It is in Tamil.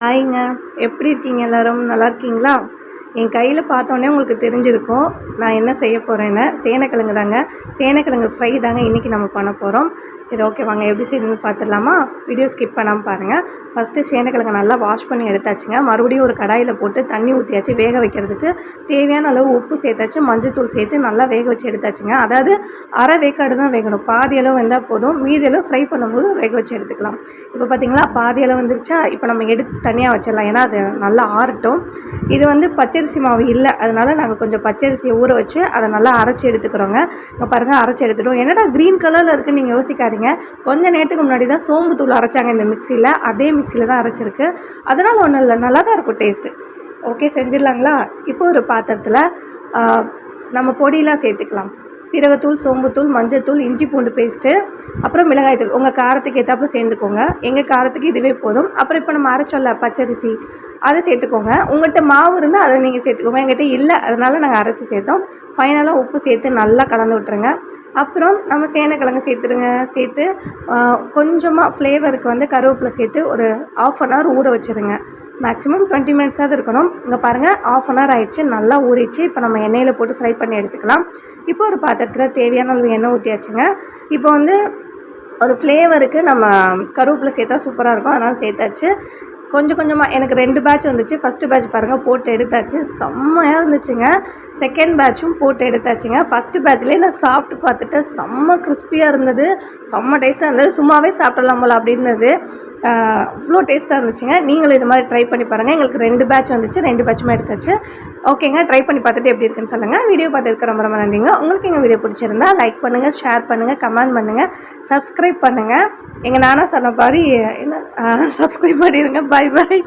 ஹாய்ங்க. எப்படி இருக்கீங்க எல்லாரும்? நல்லா இருக்கீங்களா? என் கையில் பார்த்தோன்னே உங்களுக்கு தெரிஞ்சிருக்கும் நான் என்ன செய்ய போகிறேன்னு. சேனைக்கிழங்கு தாங்க. சேனைக்கிழங்கு ஃப்ரை தாங்க இன்றைக்கி நம்ம பண்ண போகிறோம். சரி, ஓகே, வாங்க எப்படி செய்யணும்னு பார்த்துடலாமா? வீடியோ ஸ்கிப் பண்ணாமல் பாருங்கள். ஃபஸ்ட்டு சேனைக்கிழங்கு நல்லா வாஷ் பண்ணி எடுத்தாச்சுங்க. மறுபடியும் ஒரு கடாயில் போட்டு தண்ணி ஊற்றியாச்சு. வேக வைக்கிறதுக்கு தேவையான அளவு உப்பு சேர்த்தாச்சு, மஞ்சத்தூள் சேர்த்து நல்லா வேக வச்சு எடுத்தாச்சுங்க. அதாவது அரை வேக்காடு தான் வேகணும். பாதி அளவு வெந்தால் போதும், மீதி அளவு ஃப்ரை பண்ணும்போது வேக வச்சு எடுத்துக்கலாம். இப்போ பார்த்தீங்களா, பாதி அளவு வந்துருச்சா? இப்போ நம்ம எடுத்து தனியாக வச்சிடலாம், ஏன்னா அது நல்லா ஆறட்டும். இது வந்து பச்சரிசி மாவு இல்லை, அதனால் நாங்கள் கொஞ்சம் பச்சரிசியை ஊற வச்சு அதை நல்லா அரைச்சி எடுத்துக்கிறோங்க. இப்போ பாருங்கள், அரைச்சி எடுத்துட்டோம். என்னடா க்ரீன் கலரில் இருக்குதுன்னு நீங்கள் யோசிக்காதீங்க. கொஞ்சம் நேரத்துக்கு முன்னாடி தான் சோம்பு தூள் அரைச்சாங்க இந்த மிக்சியில். அதே மிக்சியில் தான் அரைச்சிருக்கு. அதனால் ஒன்றும் இல்லை, நல்லா தான் இருக்கும் டேஸ்ட்டு. ஓகே, செஞ்சிடலாங்களா? இப்போ ஒரு பாத்திரத்தில் நம்ம பொடியெலாம் சேர்த்துக்கலாம். சீரகத்தூள், சோம்புத்தூள், மஞ்சத்தூள், இஞ்சி பூண்டு பேஸ்ட்டு, அப்புறம் மிளகாய்த்தூள் உங்கள் காரத்துக்கு ஏற்றாப்புல சேர்ந்துக்கோங்க. எங்கள் காரத்துக்கு இதுவே போதும். அப்புறம் இப்போ நம்ம அரைச்சோல்ல பச்சரிசி, அதை சேர்த்துக்கோங்க. உங்கள்கிட்ட மாவு இருந்தால் அதை நீங்கள் சேர்த்துக்கோங்க. எங்கிட்ட இல்லை, அதனால் நாங்கள் அரைச்சி சேர்த்தோம். ஃபைனலாக உப்பு சேர்த்து நல்லா கலந்து விட்டுருங்க. அப்புறம் நம்ம சேனைக்கிழங்கு சேர்த்துருங்க. சேர்த்து கொஞ்சமாக ஃப்ளேவருக்கு வந்து கருவேப்பிலை சேர்த்து ஒரு 1/2 hour ஊற வச்சுருங்க. மேக்ஸிமம் 20 minutes இருக்கணும். இங்கே பாருங்கள், 1/2 hour ஆயிடுச்சு, நல்லா ஊறிச்சு. இப்போ நம்ம எண்ணெயில் போட்டு ஃப்ரை பண்ணி எடுத்துக்கலாம். இப்போ ஒரு பாத்திரத்தில் தேவையான அளவு எண்ணெய் ஊற்றியாச்சுங்க. இப்போ வந்து ஒரு ஃப்ளேவருக்கு நம்ம கருவேப்பிலை சேர்த்தா சூப்பராக இருக்கும், அதனால் சேர்த்தாச்சு. கொஞ்சம் கொஞ்சமாக எனக்கு 2 பேட்ச் வந்துச்சு. ஃபஸ்ட்டு பேட்ச் பாருங்கள், போட்டு எடுத்தாச்சு, செம்மையாக இருந்துச்சுங்க. செகண்ட் பேட்சும் போட்டு எடுத்தாச்சுங்க. ஃபஸ்ட்டு பேட்ச்லேயே நான் சாப்பிட்டு பார்த்துட்டு செம்ம கிறிஸ்பியாக இருந்தது, செம்ம டேஸ்ட்டாக இருந்தது. சும்மாவே சாப்பிடலாம் போல் அப்படி இருந்தது. அவ்வளோ டேஸ்ட்டாக இருந்துச்சுங்க. நீங்களும் இது மாதிரி ட்ரை பண்ணி பாருங்கள். எங்களுக்கு 2 பேட்ச் வந்துச்சு, 2 பேட்சுமே எடுத்தாச்சு. ஓகேங்க, ட்ரை பண்ணி பார்த்துட்டு எப்படி இருக்குன்னு சொல்லுங்கள். வீடியோ பார்த்துருக்க ரொம்ப ரொம்ப நன்றிங்க. உங்களுக்கு எங்கள் வீடியோ பிடிச்சிருந்தா லைக் பண்ணுங்கள், ஷேர் பண்ணுங்கள், கமெண்ட் பண்ணுங்கள், சப்ஸ்கிரைப் பண்ணுங்கள். எங்கள் நானா சொன்ன மாதிரி என்ன சப்ஸ்கிரைப் பண்ணிடுங்க. பாய் பாய்.